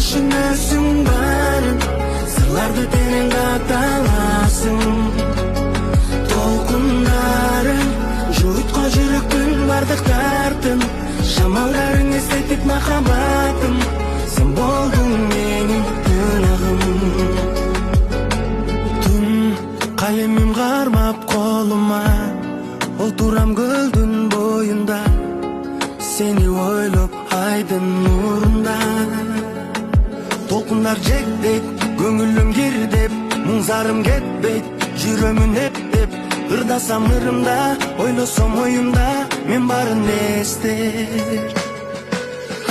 түшүнөсүң баарын, сырларды терең катталасың. Толкундарың жуйткан жүрөктүн бардык дартын, шамалдарың эстетип махаббатым, сен болдуң менин күнагым. Түн калемим кармап колума, отурам көлдүн боюнда, сени ойлоп айдын нурунда. Толкундар жектейт, көңүлүм кирдеп, муңзарым кетпейт, жүрөмүн эптеп, ырдасам ырымда, ойлосом оюмда, мен барын эстер.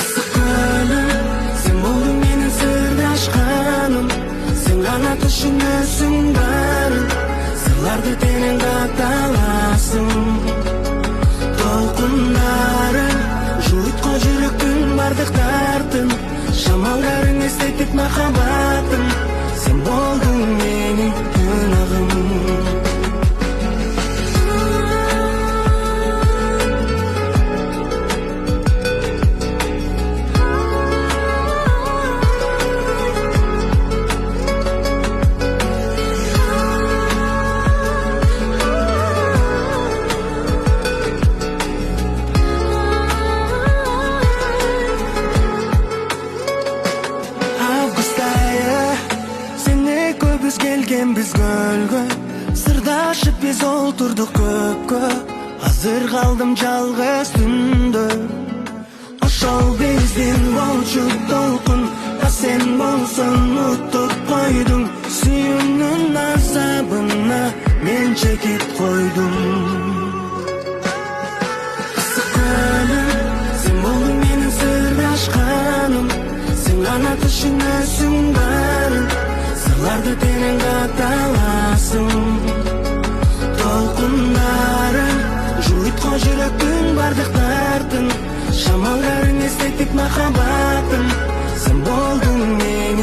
Ысык көлүм, сен болдуң менин сырдашканым, сен гана түшүнөсүң баарын, сырларды терең катталасың. Толкундарың жуйткан жүрөктүн бардык дартын, шамалдарың эстетип махаббатым, сен болдуң менин күнагым. Келгенбиз көлгө, сырдашып биз олтурдук көпкө. Азыр калдым жалгыз түндө. Ошол биздин болчу толкун, а сен болсоң утуп койдуң. Сүйүүнүн азабына мен чекип койдум. Ысык көлүм, сен болдуң менин сырдашканым, сен гана түшүнөсүң баарын, сырларды терең катталасың. Толкундарың жуйткан жүрөктүн бардык дартын, шамалдарың эстетип махаббатым, сен болдуң менин